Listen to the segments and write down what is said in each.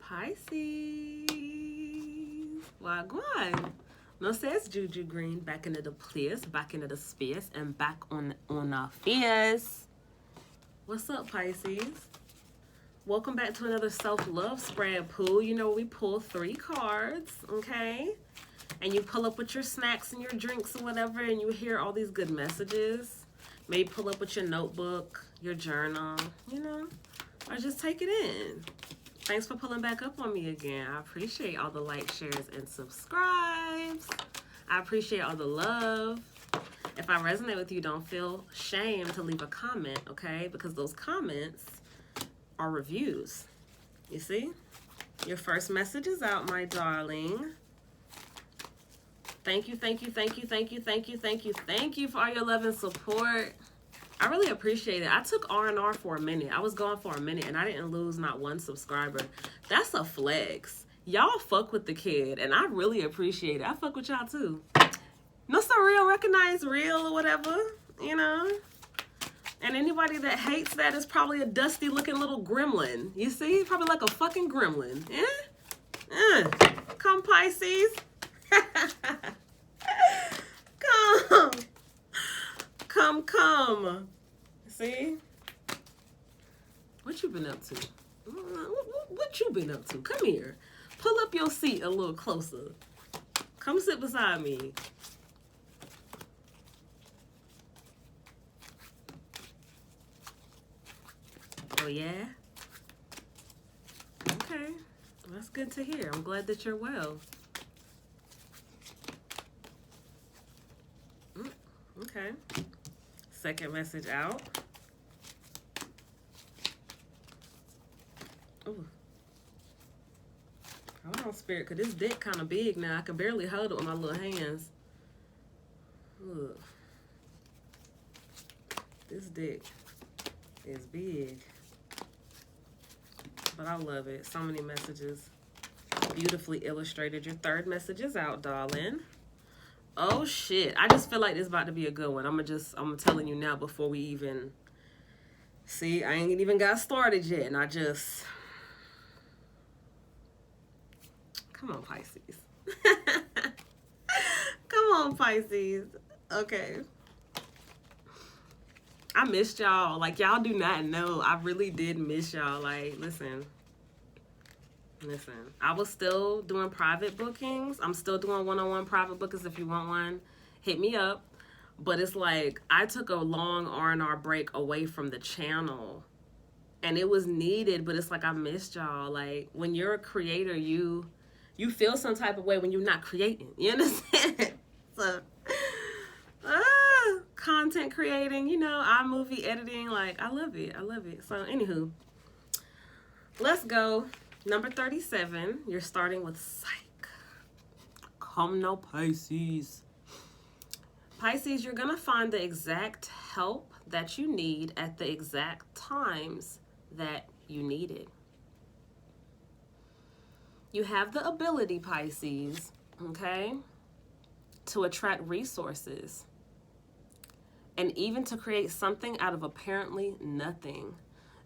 Pisces. Wagwan. No says Juju Green back into the place, back into the space, and back on our fears. What's up, Pisces? Welcome back to another self-love spread pool. You know, we pull 3 cards, okay? And you pull up with your snacks and your drinks or whatever, and you hear all these good messages. Maybe pull up with your notebook, your journal, you know, or just take it in. Thanks for pulling back up on me again. I appreciate all the likes, shares, and subscribes. I appreciate all the love. If I resonate with you, don't feel shame to leave a comment, okay? Because those comments are reviews. You see? Your first message is out, my darling. Thank you, thank you, thank you, thank you, thank you, thank you, thank you for all your love and support. I really appreciate it. I took R&R for a minute. I was gone for a minute, and I didn't lose not one subscriber. That's a flex. Y'all fuck with the kid, and I really appreciate it. I fuck with y'all, too. No, so real, recognize real or whatever, you know? And anybody that hates that is probably a dusty-looking little gremlin. You see? Probably like a fucking gremlin. Come, Pisces. Come. See? What you been up to? What you been up to? Come here. Pull up your seat a little closer. Come sit beside me. Oh, yeah? Okay. That's good to hear. I'm glad that you're well. Okay. Second message out. Ooh. Hold on, Spirit, because this dick kind of big now. I can barely hold it with my little hands. Ugh. This dick is big. But I love it. So many messages. Beautifully illustrated. Your third message is out, darling. Oh shit. I just feel like this is about to be a good one. I'm telling you now before we even see. I ain't even got started yet. And come on, Pisces. Come on, Pisces. Okay. I missed y'all. Like, y'all do not know. I really did miss y'all. Like, listen. I was still doing private bookings. I'm still doing one-on-one private bookings. If you want one, hit me up. But it's like, I took a long R&R break away from the channel. And it was needed, but it's like I missed y'all. Like, when you're a creator, you feel some type of way when you're not creating. You understand? So, content creating, you know, iMovie editing, like, I love it. So, anywho, let's go. Number 37, you're starting with Psych. Come now, Pisces. Pisces, you're going to find the exact help that you need at the exact times that you need it. You have the ability, Pisces, okay, to attract resources and even to create something out of apparently nothing.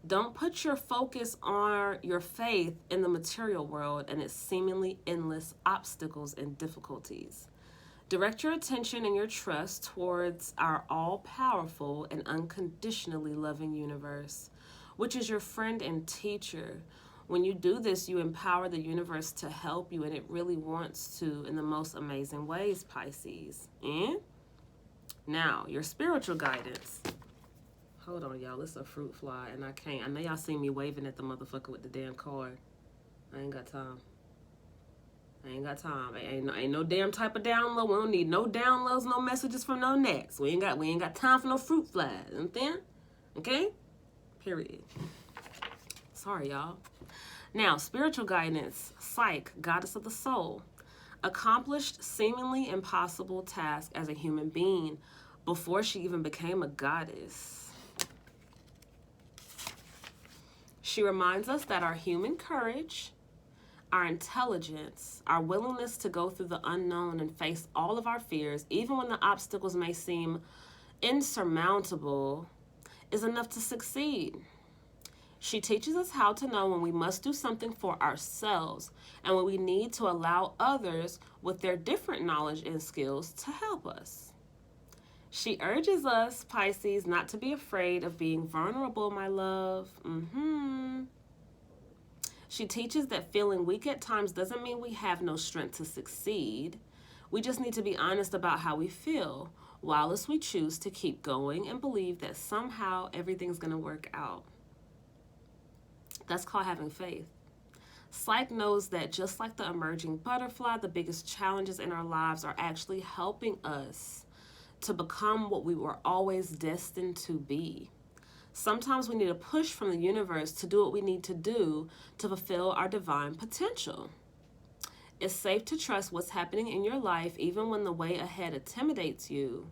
Don't put your focus or your faith in the material world and its seemingly endless obstacles and difficulties. Direct your attention and your trust towards our all-powerful and unconditionally loving universe, which is your friend and teacher. When you do this, you empower the universe to help you, and it really wants to in the most amazing ways, Pisces. Now, your spiritual guidance. Hold on, y'all. It's a fruit fly, and I can't. I know y'all seen me waving at the motherfucker with the damn card. I ain't got time. Ain't no damn type of download. We don't need no downloads, no messages from no nets. We ain't got time for no fruit flies. Understand? Okay? Period. Sorry, y'all. Now, spiritual guidance. Psych, goddess of the soul. Accomplished seemingly impossible task as a human being before she even became a goddess. She reminds us that our human courage, our intelligence, our willingness to go through the unknown and face all of our fears, even when the obstacles may seem insurmountable, is enough to succeed. She teaches us how to know when we must do something for ourselves and when we need to allow others with their different knowledge and skills to help us. She urges us, Pisces, not to be afraid of being vulnerable, my love. She teaches that feeling weak at times doesn't mean we have no strength to succeed. We just need to be honest about how we feel, whilst we choose to keep going and believe that somehow everything's going to work out. That's called having faith. Psych knows that just like the emerging butterfly, the biggest challenges in our lives are actually helping us to become what we were always destined to be. Sometimes we need a push from the universe to do what we need to do to fulfill our divine potential. It's safe to trust what's happening in your life even when the way ahead intimidates you.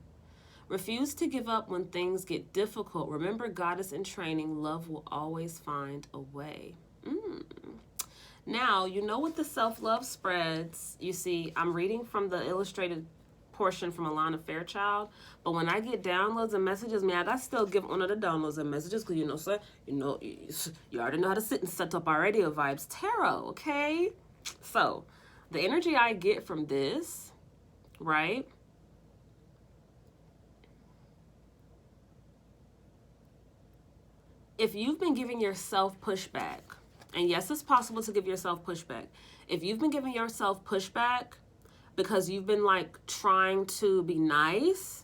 Refuse to give up when things get difficult. Remember, God is in training. Love will always find a way. Now, you know with the self-love spreads, you see, I'm reading from the illustrated portion from Alana Fairchild, but when I get downloads and messages, man, I still give one of the downloads and messages because, you already know how to sit and set up our radio vibes tarot, okay? So, the energy I get from this, right? If you've been giving yourself pushback, and yes, it's possible to give yourself pushback. If you've been giving yourself pushback because you've been like trying to be nice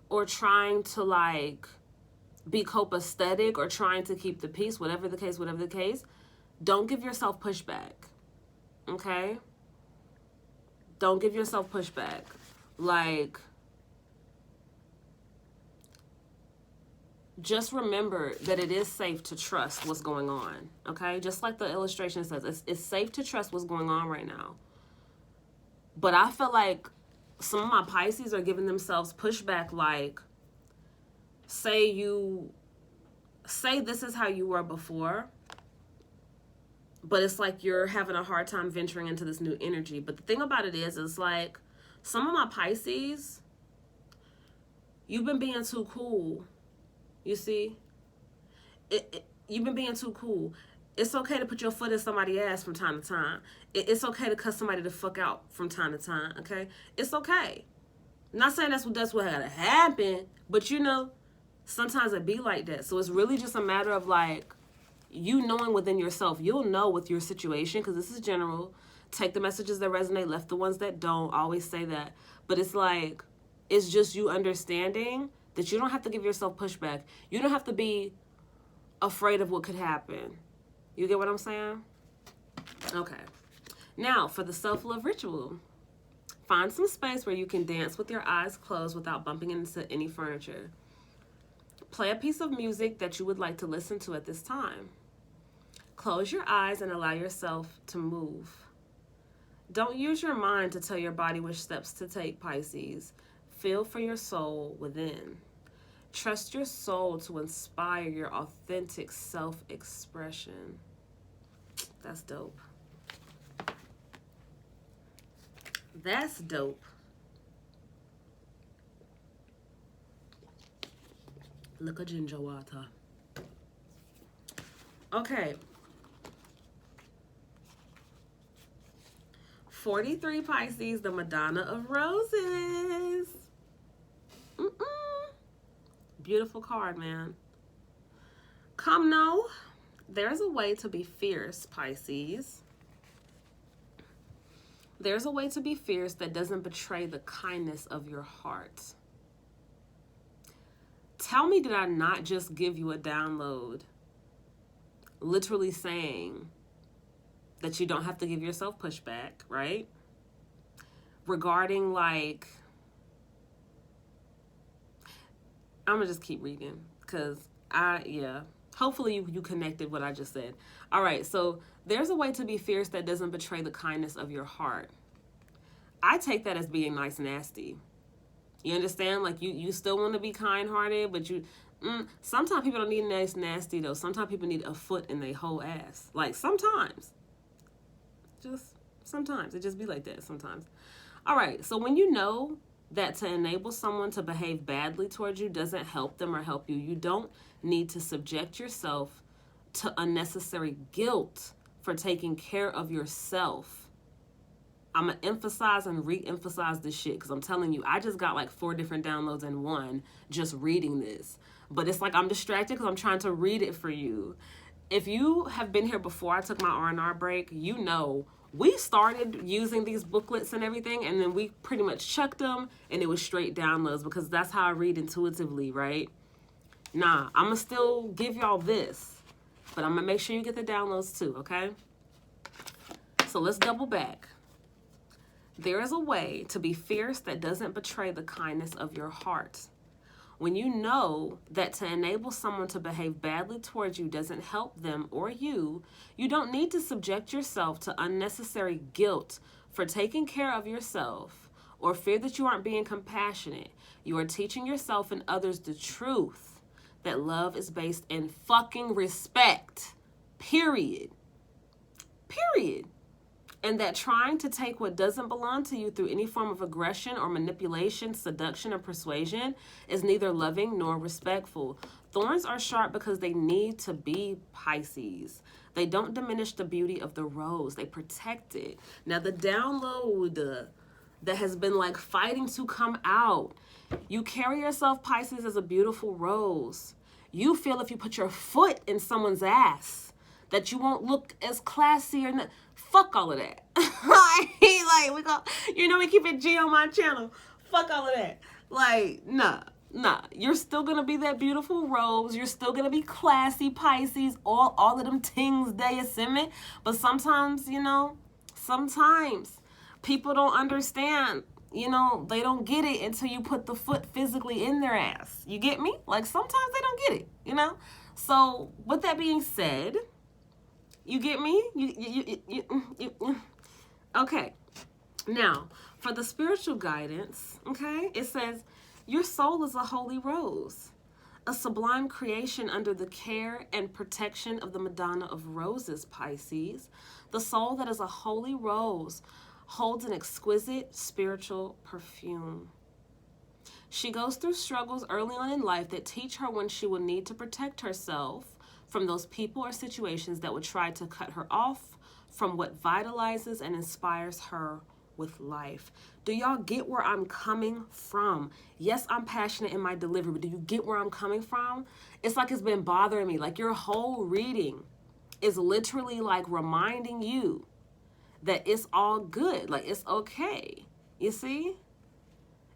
or trying to like be copacetic or trying to keep the peace, whatever the case, don't give yourself pushback. Okay? Don't give yourself pushback. Like, just remember that it is safe to trust what's going on, okay? Just like the illustration says, it's safe to trust what's going on right now. But I feel like some of my Pisces are giving themselves pushback, like, say this is how you were before, but it's like you're having a hard time venturing into this new energy. But the thing about it is like, some of my Pisces, you've been being too cool. You see, you've been being too cool. It's okay to put your foot in somebody's ass from time to time. It's okay to cuss somebody the fuck out from time to time, okay? It's okay. I'm not saying that's what gotta happen, but sometimes it be like that. So it's really just a matter of like, you knowing within yourself. You'll know with your situation, because this is general. Take the messages that resonate, left the ones that don't. I always say that. But it's like, it's just you understanding that you don't have to give yourself pushback. You don't have to be afraid of what could happen. You get what I'm saying? Okay. Now, for the self-love ritual. Find some space where you can dance with your eyes closed without bumping into any furniture. Play a piece of music that you would like to listen to at this time. Close your eyes and allow yourself to move. Don't use your mind to tell your body which steps to take, Pisces. Feel for your soul within. Trust your soul to inspire your authentic self-expression. That's dope. That's dope. Look at ginger water. Okay. 43 Pisces, the Madonna of Roses. Beautiful card, man. Come know, there's a way to be fierce, Pisces. There's a way to be fierce that doesn't betray the kindness of your heart. Tell me, did I not just give you a download? Literally saying that you don't have to give yourself pushback, right? Regarding like, I'm gonna just keep reading because hopefully you connected what I just said. All right, so there's a way to be fierce that doesn't betray the kindness of your heart. I take that as being nice nasty. You understand? Like you still want to be kind-hearted, but sometimes people don't need nice nasty though. Sometimes people need a foot in their whole ass. Like sometimes. Just sometimes. It just be like that sometimes. All right, so when you know that to enable someone to behave badly towards you doesn't help them or help you, you don't need to subject yourself to unnecessary guilt for taking care of yourself. I'm going to emphasize and re-emphasize this shit because I'm telling you, I just got like 4 different downloads in one just reading this. But it's like I'm distracted because I'm trying to read it for you. If you have been here before I took my R&R break, you know we started using these booklets and everything, and then we pretty much chucked them, and it was straight downloads because that's how I read intuitively, right? Nah, I'm going to still give y'all this, but I'm going to make sure you get the downloads too, okay? So let's double back. There is a way to be fierce that doesn't betray the kindness of your heart. When you know that to enable someone to behave badly towards you doesn't help them or you, you don't need to subject yourself to unnecessary guilt for taking care of yourself or fear that you aren't being compassionate. You are teaching yourself and others the truth that love is based in fucking respect. Period. Period. And that trying to take what doesn't belong to you through any form of aggression or manipulation, seduction, or persuasion is neither loving nor respectful. Thorns are sharp because they need to be, Pisces. They don't diminish the beauty of the rose. They protect it. Now, the download that has been like fighting to come out. You carry yourself, Pisces, as a beautiful rose. You feel if you put your foot in someone's ass that you won't look as classy or not. Fuck all of that. Like, we keep it G on my channel. Fuck all of that. Like, nah. You're still gonna be that beautiful rose. You're still gonna be classy, Pisces. All of them things they assume. But sometimes, sometimes people don't understand. They don't get it until you put the foot physically in their ass. You get me? Like, sometimes they don't get it, So, with that being said, you get me? Okay. Now, for the spiritual guidance, okay, it says, your soul is a holy rose, a sublime creation under the care and protection of the Madonna of Roses, Pisces. The soul that is a holy rose holds an exquisite spiritual perfume. She goes through struggles early on in life that teach her when she will need to protect herself from those people or situations that would try to cut her off from what vitalizes and inspires her with life. Do y'all get where I'm coming from? Yes, I'm passionate in my delivery, but do you get where I'm coming from? It's like it's been bothering me. Like, your whole reading is literally like reminding you that it's all good. Like, it's okay. You see?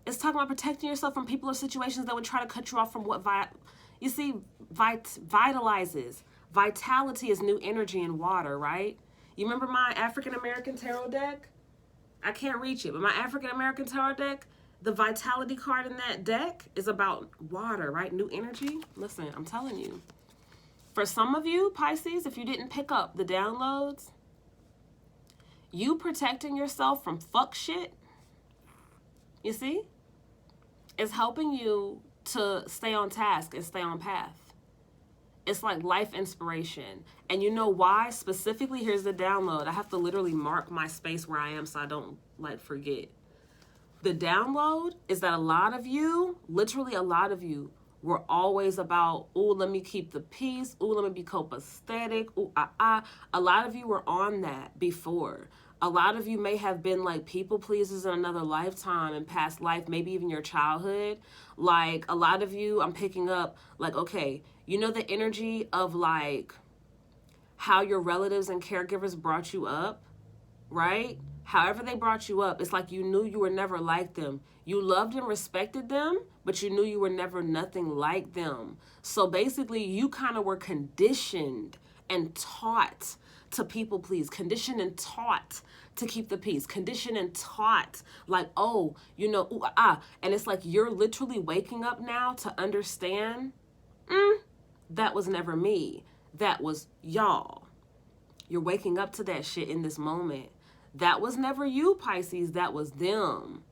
It's talking about protecting yourself from people or situations that would try to cut you off from what vitalizes. Vitality is new energy in water, right? You remember my African American tarot deck? I can't reach it, but my African American tarot deck, the vitality card in that deck is about water, right? New energy. Listen, I'm telling you. For some of you, Pisces, if you didn't pick up the downloads, you protecting yourself from fuck shit, you see, is helping you to stay on task and stay on path. It's like life inspiration. And you know why? Specifically, here's the download. I have to literally mark my space where I am so I don't forget. The download is that a lot of you, literally a lot of you, were always about, ooh, let me keep the peace. Ooh, let me be copacetic. Ooh, A lot of you were on that before. A lot of you may have been like people pleasers in another lifetime, in past life, maybe even your childhood. Like, a lot of you, I'm picking up, like, okay, the energy of like how your relatives and caregivers brought you up, right? However they brought you up, it's like you knew you were never like them. You loved and respected them, but you knew you were never nothing like them. So basically, you kind of were conditioned and taught to people please, conditioned and taught to keep the peace, conditioned and taught like, oh, ooh, and it's like you're literally waking up now to understand, that was never me. That was y'all. You're waking up to that shit in this moment. That was never you, Pisces. That was them.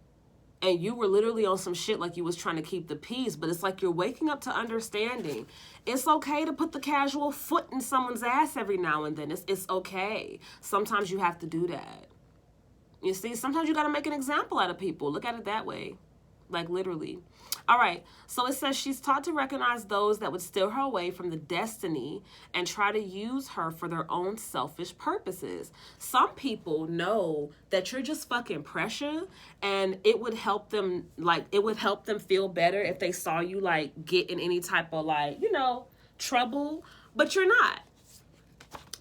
And you were literally on some shit like you was trying to keep the peace. But it's like you're waking up to understanding. It's okay to put the casual foot in someone's ass every now and then. It's okay. Sometimes you have to do that. You see, sometimes you got to make an example out of people. Look at it that way. Like, literally. All right, so it says she's taught to recognize those that would steal her away from the destiny and try to use her for their own selfish purposes. Some people know that you're just fucking pressure, and it would help them, like, it would help them feel better if they saw you, like, get in any type of, like, you know, trouble, but you're not.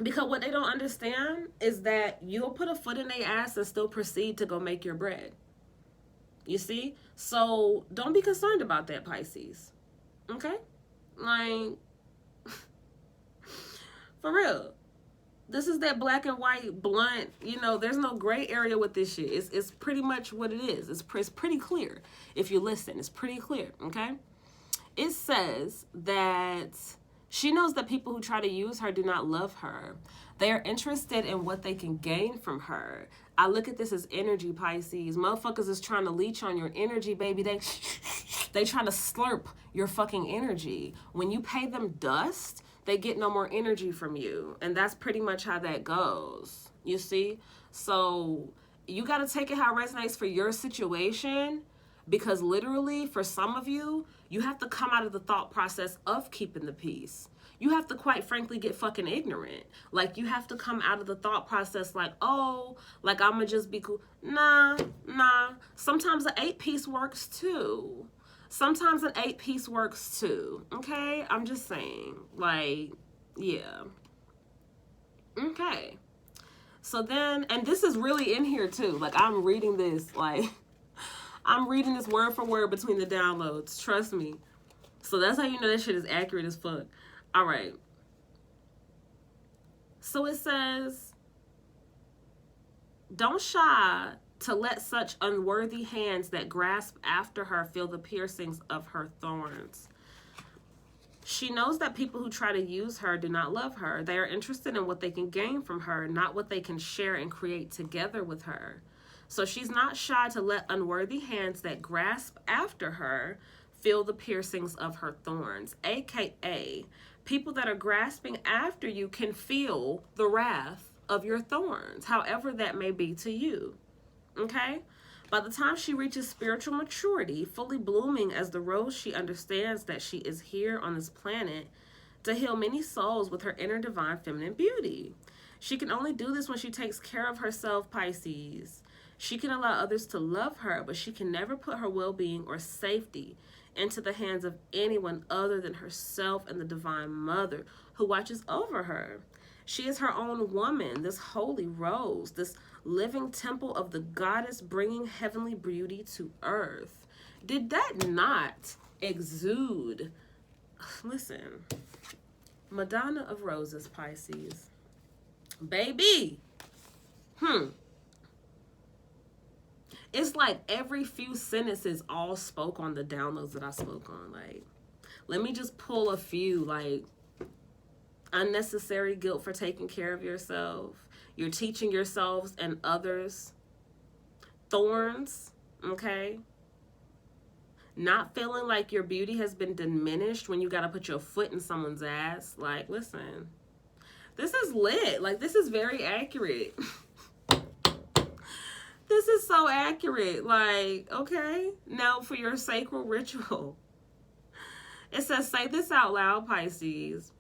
Because what they don't understand is that you'll put a foot in their ass and still proceed to go make your bread. You see? So don't be concerned about that, Pisces. Okay? Like, for real. This is that black and white, blunt, you know, there's no gray area with this shit. It's pretty much what it is. It's pretty clear. If you listen, it's pretty clear, okay? It says that she knows that people who try to use her do not love her. They are interested in what they can gain from her. I look at this as energy, Pisces. Motherfuckers is trying to leech on your energy, baby. They trying to slurp your fucking energy. When you pay them dust, they get no more energy from you. And that's pretty much how that goes. You see? So you got to take it how it resonates for your situation. Because literally, for some of you, you have to come out of the thought process of keeping the peace. You have to, quite frankly, get fucking ignorant. Like, you have to come out of the thought process like, oh, like, I'm gonna just be cool. Nah. Sometimes an 8-piece works too. Sometimes an 8-piece works too. Okay? I'm just saying. Like, yeah. Okay. So then, and this is really in here too. Like, I'm reading this, like, I'm reading this word for word between the downloads. Trust me. So that's how you know that shit is accurate as fuck. All right. So it says, don't shy to let such unworthy hands that grasp after her feel the piercings of her thorns. She knows that people who try to use her do not love her. They are interested in what they can gain from her, not what they can share and create together with her. So she's not shy to let unworthy hands that grasp after her feel the piercings of her thorns. AKA, people that are grasping after you can feel the wrath of your thorns, however that may be to you. Okay? By the time she reaches spiritual maturity, fully blooming as the rose, she understands that she is here on this planet to heal many souls with her inner divine feminine beauty. She can only do this when she takes care of herself, Pisces. She can allow others to love her, but she can never put her well-being or safety into the hands of anyone other than herself and the Divine Mother who watches over her. She is her own woman, this holy rose, this living temple of the goddess bringing heavenly beauty to earth. Did that not exude? Listen, Madonna of Roses, Pisces. Baby! It's like every few sentences all spoke on the downloads that I spoke on. Like, let me just pull a few, like, unnecessary guilt for taking care of yourself. You're teaching yourselves and others. Thorns, okay? Not feeling like your beauty has been diminished when you got to put your foot in someone's ass. Like, listen, this is lit. Like, this is very accurate. This is so accurate. Like, okay. Now for your sacral ritual. It says, say this out loud, Pisces.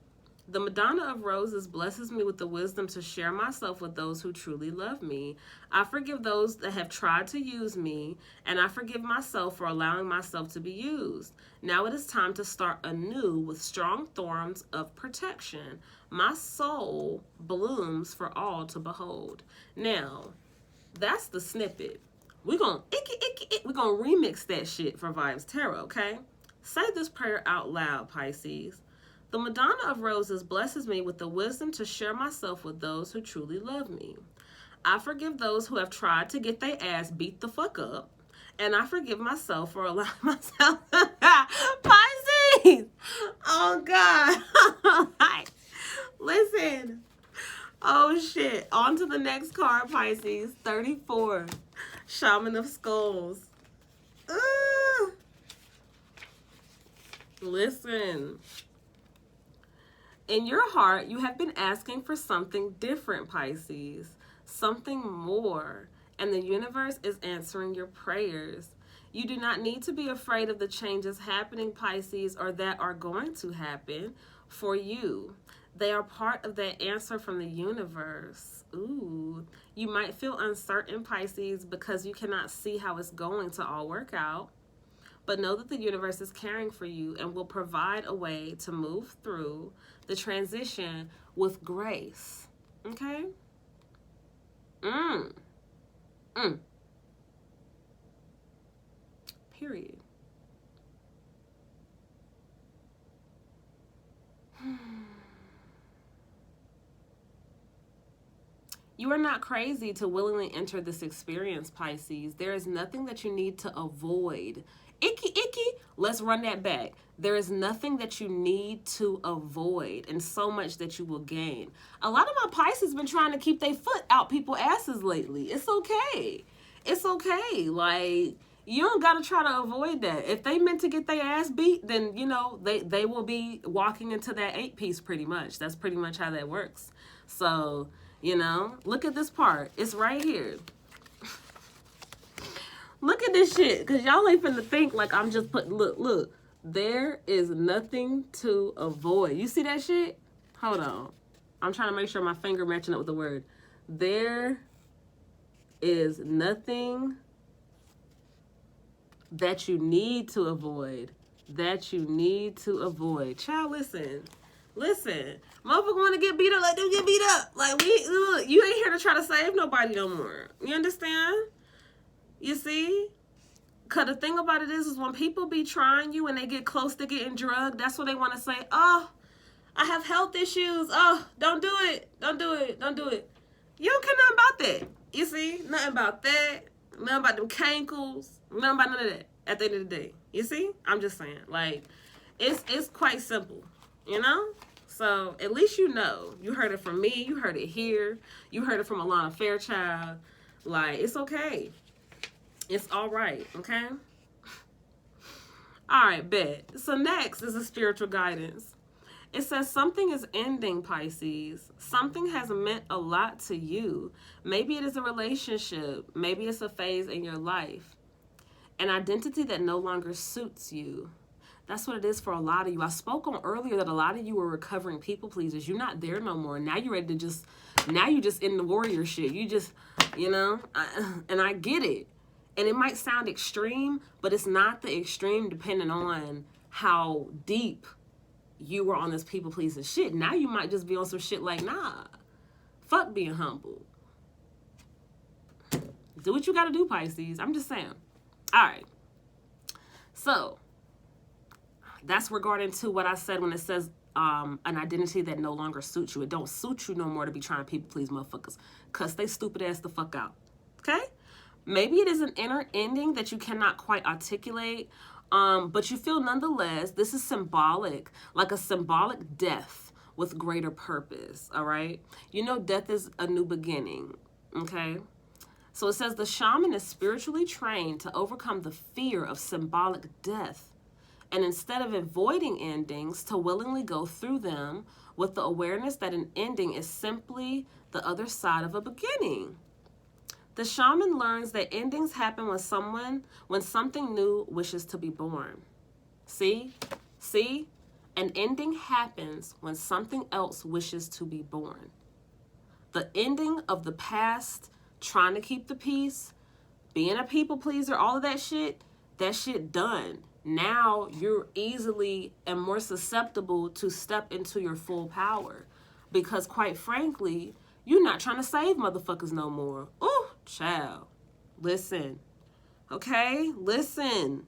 The Madonna of Roses blesses me with the wisdom to share myself with those who truly love me. I forgive those that have tried to use me, and I forgive myself for allowing myself to be used. Now it is time to start anew with strong thorns of protection. My soul blooms for all to behold. Now, that's the snippet. We're going to remix that shit for Vibes Tarot, okay? Say this prayer out loud, Pisces. The Madonna of Roses blesses me with the wisdom to share myself with those who truly love me. I forgive those who have tried to get their ass beat the fuck up, and I forgive myself for allowing myself Pisces! Oh, God. Listen. Oh, shit. On to the next card, Pisces. 34. Shaman of Skulls. Listen. In your heart, you have been asking for something different, Pisces. Something more. And the universe is answering your prayers. You do not need to be afraid of the changes happening, Pisces, or that are going to happen for you. They are part of that answer from the universe. Ooh. You might feel uncertain, Pisces, because you cannot see how it's going to all work out. But know that the universe is caring for you and will provide a way to move through the transition with grace. Okay? Period. You are not crazy to willingly enter this experience, Pisces. There is nothing that you need to avoid. Icky. Let's run that back. There is nothing that you need to avoid and so much that you will gain. A lot of my Pisces been trying to keep their foot out people's asses lately. It's okay. It's okay. Like, you don't got to try to avoid that. If they meant to get their ass beat, then, you know, they will be walking into that 8-piece pretty much. That's pretty much how that works. So, you know, look at this part. It's right here. Look at this shit, because y'all ain't finna think like I'm just putting, look. There is nothing to avoid. You see that shit? Hold on. I'm trying to make sure my finger matching up with the word. There is nothing that you need to avoid. That you need to avoid. Child, listen. Motherfucker want to get beat up, let them get beat up. Like, you ain't here to try to save nobody no more. You understand? You see? Because the thing about it is when people be trying you and they get close to getting drugged, that's what they want to say. Oh, I have health issues. Oh, don't do it. Don't do it. You don't care nothing about that. You see? Nothing about that. Nothing about them cankles. Nothing about none of that at the end of the day. You see? I'm just saying. Like, it's quite simple. You know? So, at least you know. You heard it from me. You heard it here. You heard it from Alana Fairchild. Like, it's okay. It's all right, okay? All right, bet. So next is a spiritual guidance. It says something is ending, Pisces. Something has meant a lot to you. Maybe it is a relationship. Maybe it's a phase in your life. An identity that no longer suits you. That's what it is for a lot of you. I spoke on earlier that a lot of you were recovering people pleasers. You're not there no more. Now you're ready to now you're just in the warrior shit. You just, you know, and I get it. And it might sound extreme, but it's not the extreme depending on how deep you were on this people-pleasing shit. Now you might just be on some shit like, nah, fuck being humble. Do what you got to do, Pisces. I'm just saying. All right. So that's regarding to what I said when it says an identity that no longer suits you. It don't suit you no more to be trying to people-please motherfuckers. Cuss they stupid ass the fuck out. Okay? Maybe it is an inner ending that you cannot quite articulate, but you feel nonetheless this is symbolic, like a symbolic death with greater purpose, all right? You know death is a new beginning, okay? So it says the shaman is spiritually trained to overcome the fear of symbolic death, and instead of avoiding endings, to willingly go through them with the awareness that an ending is simply the other side of a beginning. The shaman learns that endings happen when something new wishes to be born. See? An ending happens when something else wishes to be born. The ending of the past, trying to keep the peace, being a people pleaser, all of that shit done. Now you're easily and more susceptible to step into your full power. Because quite frankly, you're not trying to save motherfuckers no more. Ooh, child. Listen. Okay? Listen.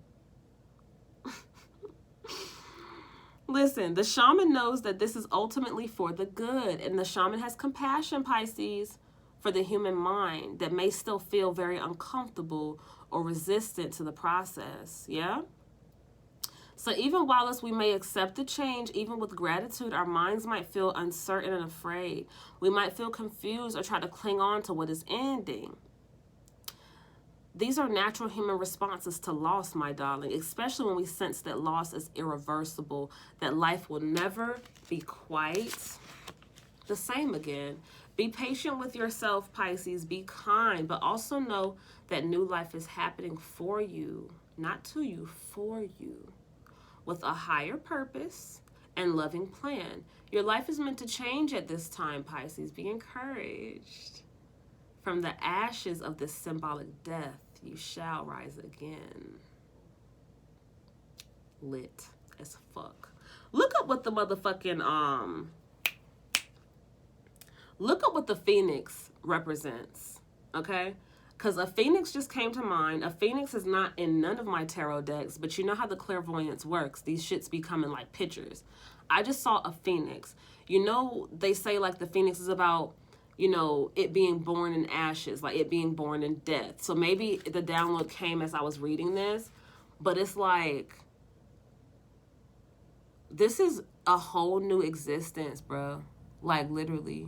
Listen, the shaman knows that this is ultimately for the good. And the shaman has compassion, Pisces, for the human mind that may still feel very uncomfortable or resistant to the process. Yeah? So even whilst we may accept the change, even with gratitude, our minds might feel uncertain and afraid. We might feel confused or try to cling on to what is ending. These are natural human responses to loss, my darling, especially when we sense that loss is irreversible, that life will never be quite the same again. Be patient with yourself, Pisces. Be kind, but also know that new life is happening for you. not to you, for you, with a higher purpose and loving plan. Your life is meant to change at this time, Pisces. Be encouraged. From the ashes of this symbolic death, you shall rise again. Lit as fuck. Look up what the motherfucking, look up what the phoenix represents, okay? Because a phoenix just came to mind. A phoenix is not in none of my tarot decks, but you know how the clairvoyance works. These shits be coming like pictures. I just saw a phoenix. You know, they say like the phoenix is about, you know, it being born in ashes, like it being born in death. So maybe the download came as I was reading this, but it's like, this is a whole new existence, bro. Like literally.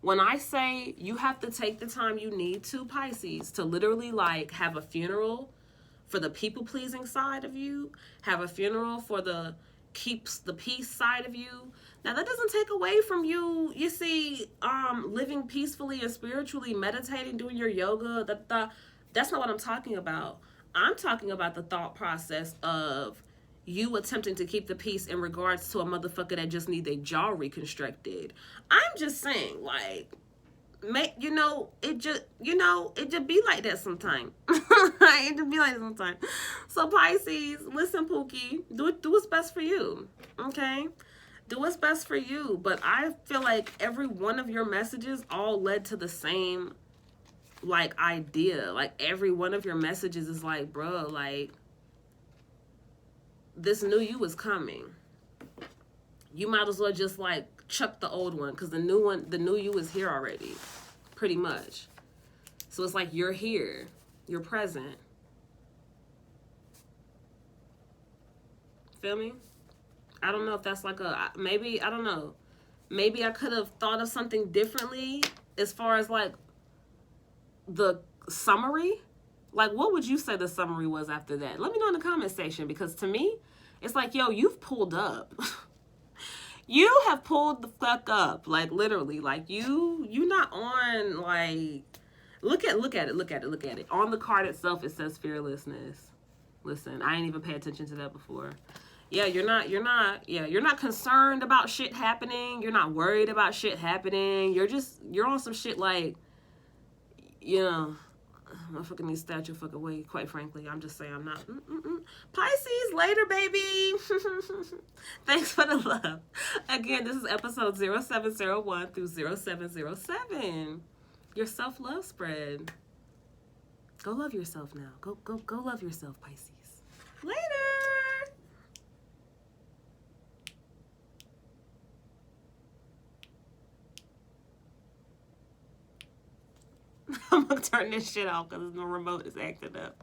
When I say you have to take the time you need to, Pisces, to literally like have a funeral for the people-pleasing side of you, have a funeral for the keeps the peace side of you. Now that doesn't take away from you, you see, living peacefully and spiritually, meditating, doing your yoga. That's not what I'm talking about. I'm talking about the thought process of you attempting to keep the peace in regards to a motherfucker that just need their jaw reconstructed. I'm just saying, like, you know, it just be like that sometimes. It just be like that sometimes. So Pisces, listen, Pookie, do what's best for you, okay? Do what's best for you. But I feel like every one of your messages all led to the same, like, idea. Like, every one of your messages is like, bro, like, this new you is coming. You might as well just like chuck the old one, because the new you is here already, pretty much. So it's like you're here, you're present. Feel me? I don't know if that's like maybe, I don't know. Maybe I could have thought of something differently as far as like the summary. Like, what would you say the summary was after that? Let me know in the comment section, because to me, it's like, yo, you've pulled up. You have pulled the fuck up. Like, literally. Like, you're not on, like, look at it. On the card itself, it says fearlessness. Listen, I ain't even pay attention to that before. Yeah, you're not concerned about shit happening. You're not worried about shit happening. You're on some shit like, you know, motherfucking need statue fuck away, quite frankly. I'm just saying, I'm not. Pisces, later, baby. Thanks for the love. Again, this is episode 0701 through 0707. Your self-love spread. Go love yourself now. Go love yourself, Pisces. Later. I'm gonna turn this shit off because the remote is acting up.